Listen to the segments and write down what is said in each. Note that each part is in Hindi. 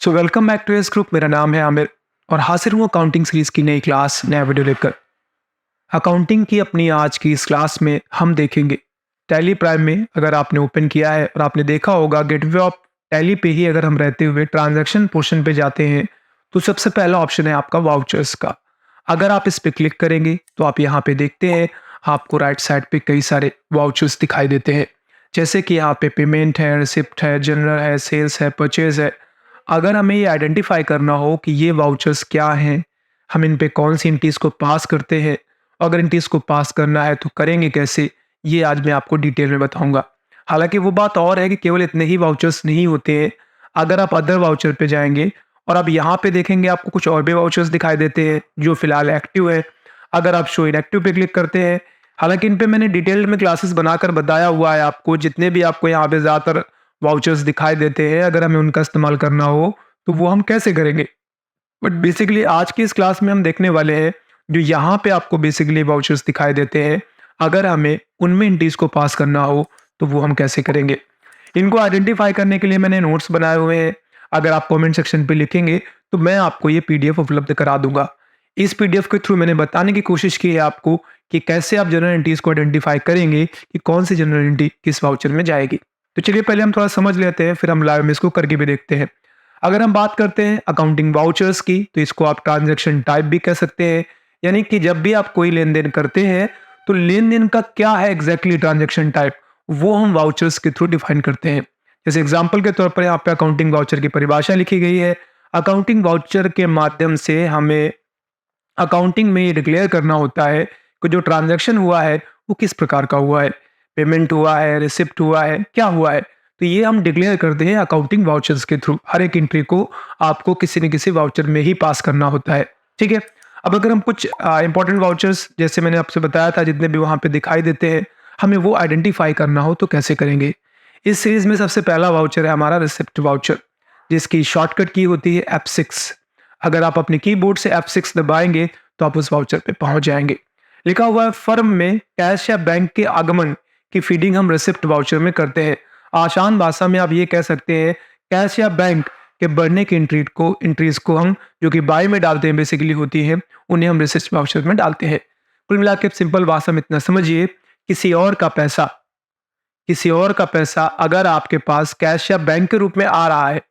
So welcome back to S group. मेरा नाम है आमिर और हाजिर हूँ अकाउंटिंग सीरीज की नई क्लास नया वीडियो लेकर। अकाउंटिंग की अपनी आज की इस क्लास में हम देखेंगे टैली प्राइम में। अगर आपने ओपन किया है और आपने देखा होगा गेटवे ऑफ टैली पे ही अगर हम रहते हुए ट्रांजैक्शन पोर्शन पे जाते हैं तो सबसे पहला ऑप्शन है आपका वाउचर्स का। अगर आप इस पे क्लिक करेंगे तो आप यहाँ पे देखते हैं आपको राइट साइड पे कई सारे वाउचर्स दिखाई देते हैं, जैसे कि यहाँ पे पेमेंट है, रिसिप्ट है, जनरल है, सेल्स है, परचेज है। अगर हमें ये आइडेंटिफाई करना हो कि ये वाउचर्स क्या हैं, हम इन पे कौन सी एंट्रीज को पास करते हैं, अगर एंट्रीज को पास करना है तो करेंगे कैसे, ये आज मैं आपको डिटेल में बताऊंगा। हालांकि वो बात और है कि केवल इतने ही वाउचर्स नहीं होते हैं। अगर आप अदर वाउचर पे जाएंगे और आप यहाँ पे देखेंगे आपको कुछ और भी वाउचर्स दिखाई देते हैं जो फिलहाल एक्टिव है। अगर आप शो इनएक्टिव पे क्लिक करते हैं, हालांकि इन पे मैंने डिटेल में क्लासेस बनाकर बताया हुआ है आपको, जितने भी आपको यहाँ पे ज़्यादातर वाउचर्स दिखाई देते हैं अगर हमें उनका इस्तेमाल करना हो तो वो हम कैसे करेंगे। बट बेसिकली आज की इस क्लास में हम देखने वाले हैं जो यहाँ पे आपको बेसिकली वाउचर्स दिखाई देते हैं, अगर हमें उनमें एंट्रीज को पास करना हो तो वो हम कैसे करेंगे। इनको आइडेंटिफाई करने के लिए मैंने नोट्स बनाए हुए हैं। अगर आप कमेंट सेक्शन पे लिखेंगे तो मैं आपको ये पीडीएफ उपलब्ध करा दूंगा। इस पीडीएफ के थ्रू मैंने बताने की कोशिश की है आपको कि कैसे आप जनरल एंट्रीज को आइडेंटिफाई करेंगे कि कौन सी जनरल एंट्री किस वाउचर में जाएगी। तो चलिए पहले हम थोड़ा समझ लेते हैं, फिर हम लाइव में इसको करके भी देखते हैं। अगर हम बात करते हैं अकाउंटिंग वाउचर्स की तो इसको आप ट्रांजैक्शन टाइप भी कह सकते हैं, यानी कि जब भी आप कोई लेन देन करते हैं तो लेन देन का क्या है एग्जैक्टली ट्रांजैक्शन टाइप, वो हम वाउचर्स के थ्रू डिफाइन करते हैं। जैसे एग्जांपल के तौर पर यहाँ पे अकाउंटिंग वाउचर की परिभाषा लिखी गई है। अकाउंटिंग वाउचर के माध्यम से हमें अकाउंटिंग में ये डिक्लेयर करना होता है कि जो ट्रांजैक्शन हुआ है वो किस प्रकार का हुआ है, पेमेंट हुआ है, रिसिप्ट हुआ है, क्या हुआ है। तो ये हम डिक्लेयर करते हैं अकाउंटिंग वाउचर्स के थ्रू। हर एक एंट्री को आपको किसी न किसी वाउचर में ही पास करना होता है, ठीक है। अब अगर हम कुछ इंपॉर्टेंट वाउचर्स जैसे मैंने आपसे बताया था जितने भी वहाँ पे दिखाई देते हैं, हमें वो आइडेंटिफाई करना हो तो कैसे करेंगे। इस सीरीज में सबसे पहला वाउचर है हमारा रिसिप्ट वाउचर, जिसकी शॉर्टकट की होती है F6। अगर आप अपने कीबोर्ड से F6 दबाएंगे तो आप उस वाउचर पे पहुंच जाएंगे। लिखा हुआ है फर्म में कैश या बैंक के आगमन की फीडिंग हम रिसिप्ट वाउचर में करते हैं। आसान भाषा में आप ये कह सकते हैं कैश या बैंक के बढ़ने की एंट्रीज को हम जो कि बाय में डालते हैं बेसिकली होती है, उन्हें हम रिसिप्ट वाउचर में डालते हैं। कुल मिला के सिंपल भाषा में इतना समझिए, किसी और का पैसा अगर आपके पास कैश या बैंक के रूप में आ रहा है,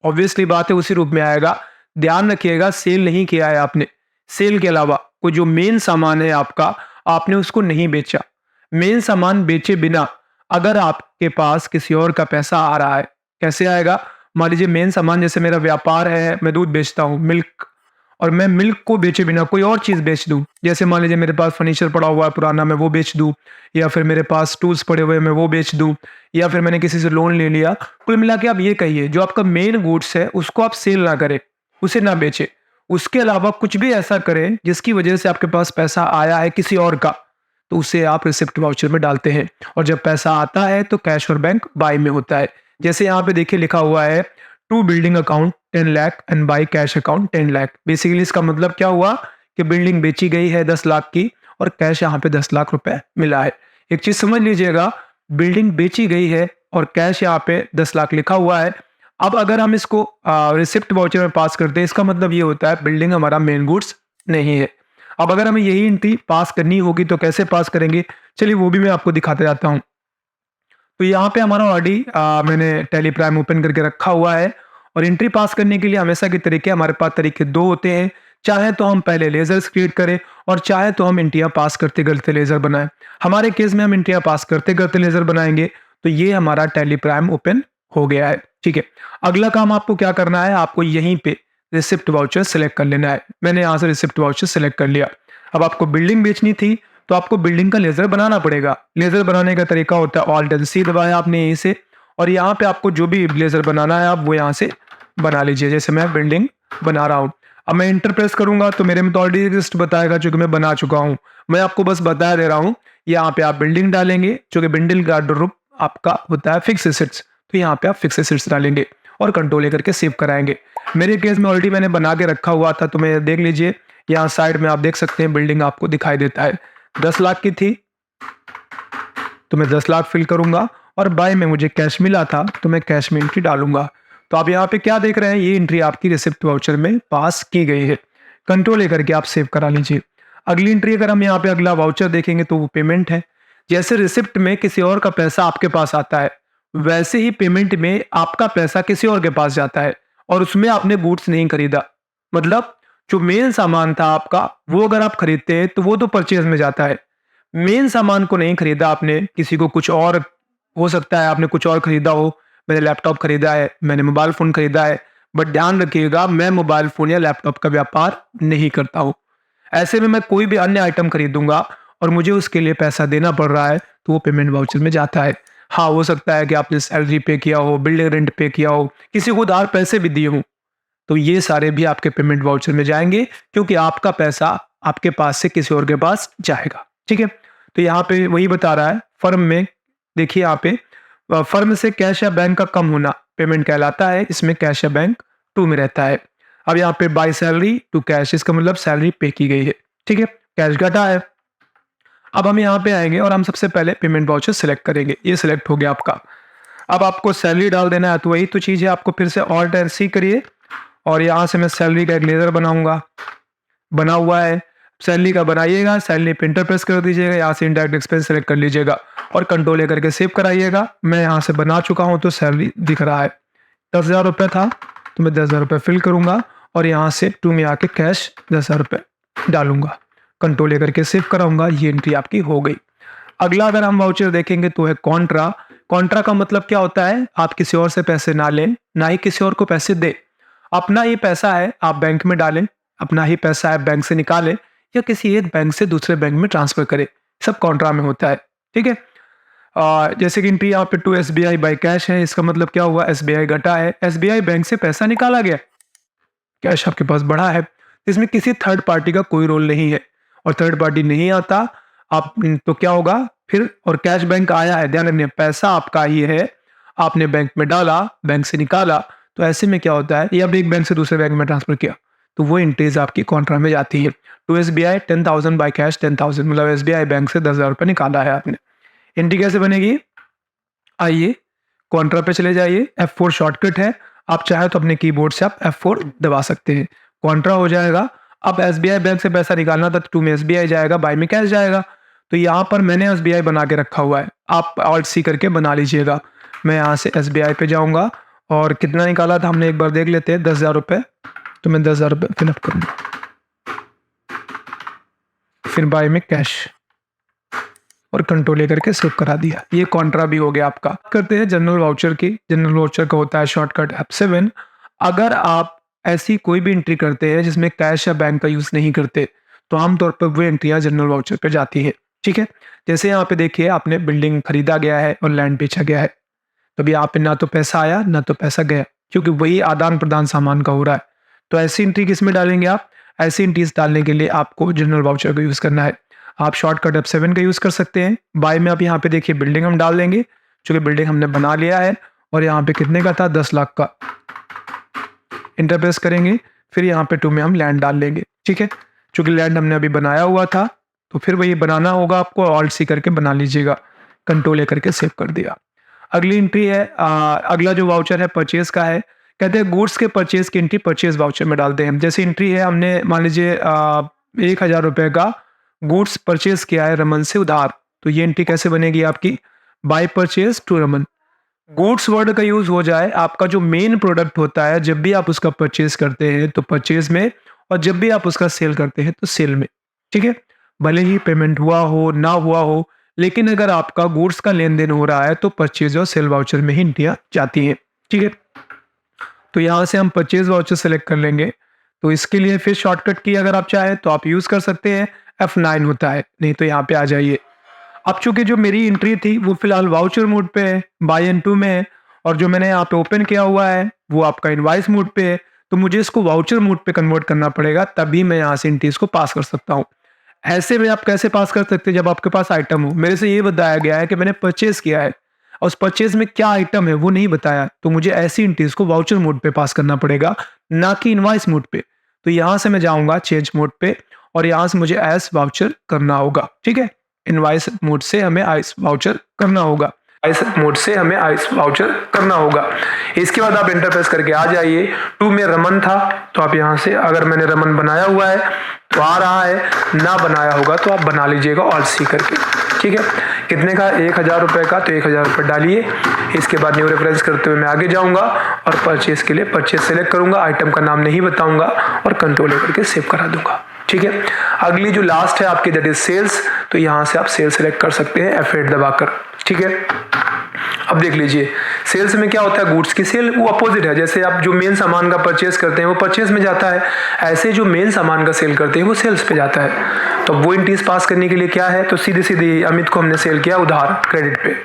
ऑब्वियसली बात है उसी रूप में आएगा। ध्यान रखिएगा सेल नहीं किया है आपने, सेल के अलावा कोई जो मेन सामान है आपका, आपने उसको नहीं बेचा। मेन सामान बेचे बिना अगर आपके पास किसी और का पैसा आ रहा है, कैसे आएगा। मान लीजिए मेन सामान जैसे मेरा व्यापार है, मैं दूध बेचता हूँ, मिल्क, और मैं मिल्क को बेचे बिना कोई और चीज बेच दूं, जैसे मान लीजिए मेरे पास फर्नीचर पड़ा हुआ है पुराना, मैं वो बेच दूं, या फिर मेरे पास टूल्स पड़े हुए हैं मैं वो बेच दूं, या फिर मैंने किसी से लोन ले लिया। कुल मिला के आप ये कहिए जो आपका मेन गुड्स है उसको आप सेल ना करें, उसे ना बेचे। उसके अलावा कुछ भी ऐसा करें जिसकी वजह से आपके पास पैसा आया है किसी और का, तो उसे आप रिसिप्ट वाउचर में डालते हैं। और जब पैसा आता है तो कैश और बैंक बाय में होता है। जैसे यहाँ पे देखिए लिखा हुआ है to building account 10 lakh and by cash account 10 lakh. Basically इसका मतलब क्या हुआ कि बिल्डिंग बेची गई है 10 लाख की और कैश यहाँ पे 10 लाख रुपए मिला है। एक चीज समझ लीजिएगा, बिल्डिंग बेची गई है और कैश यहाँ पे 10 लाख लिखा हुआ है। अब अगर हम इसको रिसिप्ट वाउचर में पास करते हैं, इसका मतलब ये होता है बिल्डिंग हमारा मेन गुड्स नहीं है। अब अगर हमें यही एंट्री पास करनी होगी तो कैसे पास करेंगे, चलिए वो भी मैं आपको दिखाते जाता हूँ। तो यहाँ पे हमारा ऑलरेडी मैंने टैली प्राइम ओपन करके रखा हुआ है और एंट्री पास करने के लिए हमेशा के तरीके हमारे पास तरीके दो होते हैं। चाहे तो हम पहले लेजर्स क्रिएट करें और चाहे तो हम एंट्रियां पास करते करते लेजर बनाएं। हमारे केस में हम एंट्रियां पास करते करते लेजर बनाएंगे। तो ये हमारा टैली प्राइम ओपन हो गया है, ठीक है। अगला काम आपको क्या करना है, आपको यहीं पे रिसिप्ट वाउचर सेलेक्ट कर लेना है। मैंने यहाँ से रिसिप्ट वाउचर सेलेक्ट कर लिया। अब आपको बिल्डिंग बेचनी थी तो आपको बिल्डिंग का लेजर बनाना पड़ेगा। लेजर बनाने का तरीका होता है ऑल्ट एंड सी दबाया आपने यहीं से, और यहाँ पे आपको जो भी लेजर बनाना है आप वो यहाँ से बना लीजिए। जैसे मैं बिल्डिंग बना रहा हूँ, अब मैं इंटर प्रेस करूंगा तो मेरे में तो ऑलरेडी एग्जिस्ट बताएगा जो कि मैं बना चुका हूँ। मैं आपको बस बता दे रहा हूँ, यहाँ पे आप बिल्डिंग डालेंगे जो कि बिल्डिंग का रूप आपका होता है फिक्स एसेट्स, तो यहाँ पे आप फिक्स एसेट्स डालेंगे और कंट्रोल लेकर के सेव कराएंगे। मेरे केस में ऑलरेडी मैंने बना के रखा हुआ था, तो मैं देख लीजिए यहाँ साइड में आप देख सकते हैं बिल्डिंग आपको दिखाई देता है। 10 लाख की थी तो मैं 10 लाख फिल करूंगा, और बाय में मुझे कैश मिला था तो मैं कैश में एंट्री डालूंगा। तो आप यहाँ पे क्या देख रहे हैं, ये एंट्री आपकी रिसिप्ट वाउचर में पास की गई है। कंट्रोल लेकर के आप सेव करा लीजिए। अगली एंट्री अगर हम यहाँ पे अगला वाउचर देखेंगे तो वो पेमेंट है। जैसे रिसिप्ट में किसी और का पैसा आपके पास आता है, वैसे ही पेमेंट में आपका पैसा किसी और के पास जाता है और उसमें आपने गुड्स नहीं खरीदा। मतलब जो मेन सामान था आपका, वो अगर आप खरीदते हैं तो वो तो परचेज में जाता है। मेन सामान को नहीं खरीदा आपने, किसी को कुछ और, हो सकता है आपने कुछ और खरीदा हो, मैंने लैपटॉप खरीदा है, मैंने मोबाइल फ़ोन खरीदा है, बट ध्यान रखिएगा मैं मोबाइल फ़ोन या लैपटॉप का व्यापार नहीं करता हूँ। ऐसे में मैं कोई भी अन्य आइटम खरीदूँगा और मुझे उसके लिए पैसा देना पड़ रहा है, तो वो पेमेंट वाउचर में जाता है। हाँ, हो सकता है कि आपने सैलरी पे किया हो, बिल्डिंग रेंट पे किया हो, किसी को उधार पैसे भी दिए हों, तो ये सारे भी आपके पेमेंट वाउचर में जाएँगे, क्योंकि आपका पैसा आपके पास से किसी और के पास जाएगा। ठीक है? तो यहाँ पे वही बता रहा है, फर्म में देखिए यहाँ पे फर्म से कैश या बैंक का कम होना पेमेंट कहलाता है। इसमें कैश या बैंक टू में रहता है। अब यहाँ पे बाय सैलरी टू कैश, इसका मतलब सैलरी पे की गई है। ठीक है? कैश घटा है। अब हम यहाँ पे आएंगे और हम सबसे पहले पेमेंट वाउचर सेलेक्ट करेंगे। ये सिलेक्ट हो गया आपका। अब आपको सैलरी डाल देना है, तो वही तो चीज़ है। आपको फिर से ऑल्ट एंड सी करिए और यहाँ से मैं सैलरी का एक लेजर बनाऊंगा। बना हुआ है, सैलरी का बनाइएगा, सैलरी पे इंटर प्रेस कर दीजिएगा, यहाँ से इनडायरेक्ट एक्सपेंस सेलेक्ट कर लीजिएगा और कंट्रोल लेकर के सेव कराइएगा। मैं यहाँ से बना चुका हूँ तो सैलरी दिख रहा है। 10,000 रुपये था तो मैं 10,000 रुपये फिल करूँगा और यहाँ से टू में आके कैश 10,000 रुपये डालूंगा, कंट्रोल लेकर के सेव कराऊंगा। ये एंट्री आपकी हो गई। अगला अगर हम वाउचर देखेंगे तो है कॉन्ट्रा। कॉन्ट्रा का मतलब क्या होता है, आप किसी और से पैसे ना लें, ना ही किसी और को पैसे दे। अपना ही पैसा है, आप बैंक में डालें, अपना ही पैसा है बैंक से निकालें या किसी एक बैंक से दूसरे बैंक में ट्रांसफर करें, सब कॉन्ट्रा में होता है। ठीक है? जैसे कि एंट्री यहाँ पे टू SBI बाय कैश है। इसका मतलब क्या हुआ, SBI घटा है, SBI बैंक से पैसा निकाला गया, कैश आपके पास बढ़ा है। इसमें किसी थर्ड पार्टी का कोई रोल नहीं है और थर्ड पार्टी नहीं आता आप तो क्या होगा फिर। और कैश बैंक आया है, ध्यान रखिए पैसा आपका ही है, आपने बैंक में डाला, बैंक से निकाला, तो ऐसे में क्या होता है, ये अब एक बैंक से दूसरे बैंक में ट्रांसफर किया तो वो एंट्रीज आपकी कॉन्ट्रा में जाती है। टू SBI 10,000 बाय कैश 10,000, मतलब SBI बैंक से 10,000 रुपये निकाला है आपने। एंट्री कैसे बनेगी, आइए कॉन्ट्रा पे चले जाइए। F4 शॉर्टकट है, आप चाहे तो अपने कीबोर्ड से आप F4 दबा सकते हैं, कॉन्ट्रा हो जाएगा। अब SBI बैंक से पैसा निकालना था तो टू में SBI जाएगा, बाय में कैश जाएगा। तो यहाँ पर मैंने SBI बना के रखा हुआ है, आप ऑल्ट सी करके बना लीजिएगा। मैं यहाँ से SBI पे जाऊँगा और कितना निकाला था हमने एक बार देख लेते हैं, 10,000 रुपये। तो मैं 10,000 रुपये फिलअप करूँगा, फिर बाय में कैश और कंट्रोल लेकर के सेव करा दिया। ये कॉन्ट्रा भी हो गया आपका। करते हैं जनरल वाउचर की। जनरल वाउचर का होता है शॉर्टकट F7। अगर आप ऐसी कोई भी एंट्री करते हैं जिसमें कैश या बैंक का यूज नहीं करते, तो आमतौर पर वो एंट्रियां जनरल वाउचर पे जाती है। ठीक है? जैसे यहाँ पे देखिए, आपने बिल्डिंग खरीदा गया है और लैंड बेचा गया है, तो अभी यहाँ पे ना तो पैसा आया ना तो पैसा गया, क्योंकि वही आदान प्रदान सामान का हो रहा है। तो ऐसी एंट्री किस में डालेंगे आप, ऐसी एंट्रीज डालने के लिए आपको जनरल वाउचर का यूज करना है। आप शॉर्टकट F7 का यूज कर सकते हैं। बाय में आप यहाँ पे देखिए बिल्डिंग हम डाल देंगे, चूंकि बिल्डिंग हमने बना लिया है और यहाँ पे कितने का था, 10 लाख का। इंटर प्रेस करेंगे, फिर यहाँ पे टू में हम लैंड डाल लेंगे। ठीक है? चूंकि लैंड हमने अभी बनाया हुआ था तो फिर वही बनाना होगा आपको, ऑल्ट सी करके बना लीजिएगा, कंट्रोल लेकर के सेव कर दिया। अगली एंट्री है अगला जो वाउचर है परचेज का है। कहते हैं गुड्स के परचेज की एंट्री परचेज वाउचर में डालते हैं हम। जैसे एंट्री है, हमने मान लीजिए 1,000 रुपये का गुड्स परचेज किया है रमन से उधार, तो ये एंट्री कैसे बनेगी आपकी, by purchase to Raman. Goods word का यूज हो जाए, आपका जो मेन प्रोडक्ट होता है जब भी आप उसका परचेज करते हैं तो परचेज में, और जब भी आप उसका सेल करते हैं तो सेल में। ठीक है? भले ही पेमेंट हुआ हो ना हुआ हो, लेकिन अगर आपका गुड्स का लेन देन हो रहा है तो परचेज और सेल वाउचर में ही एंट्रियां जाती हैं। ठीक है? तो यहाँ से हम परचेज वाउचर सेलेक्ट कर लेंगे। तो इसके लिए फिर शॉर्टकट की अगर आप चाहें तो आप यूज कर सकते हैं, F9 होता है, नहीं तो यहाँ पे आ जाइए। अब चूंकि जो मेरी एंट्री थी वो फिलहाल वाउचर मोड पे है, बाय एंड टू में है, और जो मैंने यहाँ पे ओपन किया हुआ है वो आपका इनवाइस मोड पे है, तो मुझे इसको वाउचर मोड पे कन्वर्ट करना पड़ेगा, तभी मैं यहाँ से एंट्रीज को पास कर सकता हूँ। ऐसे में आप कैसे पास कर सकते हैं, जब आपके पास आइटम हो। मेरे से ये बताया गया है कि मैंने परचेज किया है और उस परचेज में क्या आइटम है वो नहीं बताया, तो मुझे ऐसी एंट्रीज को वाउचर मोड पे पास करना पड़ेगा, ना कि इनवाइस मोड पे। तो यहाँ से मैं जाऊँगा चेंज मोड पे और यहाँ से मुझे एस वाउचर करना होगा। ठीक है? इनवाइस मोड से हमें आइस वाउचर करना होगा। आइस मोड से हमें आइस वाउचर करना होगा। इसके बाद आप इंटर प्रेस करके आ जाइए। 2 में रमन था तो आप यहाँ से, अगर मैंने रमन बनाया हुआ है तो आ रहा है, ना बनाया होगा तो आप बना लीजिएगा ऑल सी करके। ठीक है, कितने का? 1000 रुपये का, तो 1000 रुपये डालिए। इसके बाद न्यू रेफरेंस करते हुए मैं आगे जाऊंगा और परचेस के लिए परचेस सेलेक्ट करूंगा, आइटम का नाम नहीं बताऊंगा और कंट्रोल करके सेव करा दूंगा। ठीक है, अगली जो लास्ट है आपकी दैट इज सेल्स, तो यहाँ से आप सेल्स सेलेक्ट कर सकते हैं F8 दबाकर। ठीक है, अब देख लीजिए सेल्स में क्या होता है, गुड्स की सेल वो अपोजिट है। जैसे आप जो मेन सामान का परचेस करते हैं वो परचेस में जाता है, ऐसे जो मेन सामान का सेल करते हैं वो सेल्स पे जाता है। तो वो इंटीज पास करने के लिए क्या है, तो सीधे सीधे अमित को हमने सेल किया उधार क्रेडिट पे,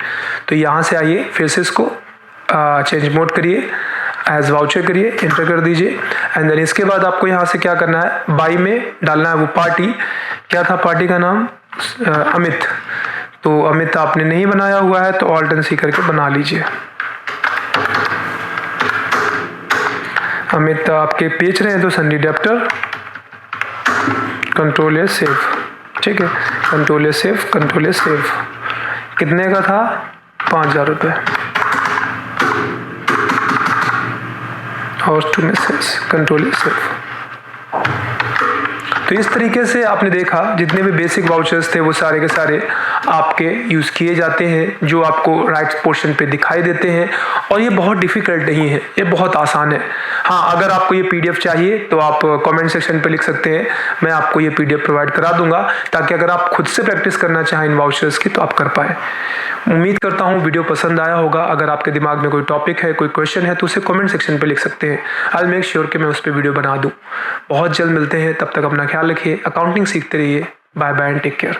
तो यहाँ से आइए फिर से इसको चेंज मोड करिए, एज वाउचर करिए, इंटर कर दीजिए। एंड देन इसके बाद आपको यहाँ से क्या करना है, बाई में डालना है वो पार्टी, क्या था पार्टी का नाम, अमित। तो अमित आपने नहीं बनाया हुआ है तो ऑल्ट एंड सी करके बना लीजिए। अमित आपके बेच रहे हैं तो sundry debtor, control S save. ठीक है, control S save, control S save. कितने का था? 5000 रुपये। और to message, control S save. तो इस तरीके से आपने देखा जितने भी बेसिक वाउचर्स थे वो सारे के सारे आपके यूज़ किए जाते हैं, जो आपको राइट पोर्शन पे दिखाई देते हैं। और ये बहुत डिफ़िकल्ट नहीं है, ये बहुत आसान है। हाँ, अगर आपको ये PDF चाहिए तो आप कमेंट सेक्शन पे लिख सकते हैं, मैं आपको ये PDF प्रोवाइड करा दूंगा, ताकि अगर आप खुद से प्रैक्टिस करना चाहें इन वाउचर्स की तो आप कर पाए। उम्मीद करता हूँ वीडियो पसंद आया होगा। अगर आपके दिमाग में कोई टॉपिक है, कोई क्वेश्चन है तो उसे कमेंट सेक्शन पे लिख सकते हैं। आई विल मेक श्योर कि मैं उस पर वीडियो बना दूँ। बहुत जल्द मिलते हैं, तब तक अपना ख्याल रखिए, अकाउंटिंग सीखते रहिए। Bye bye and take care.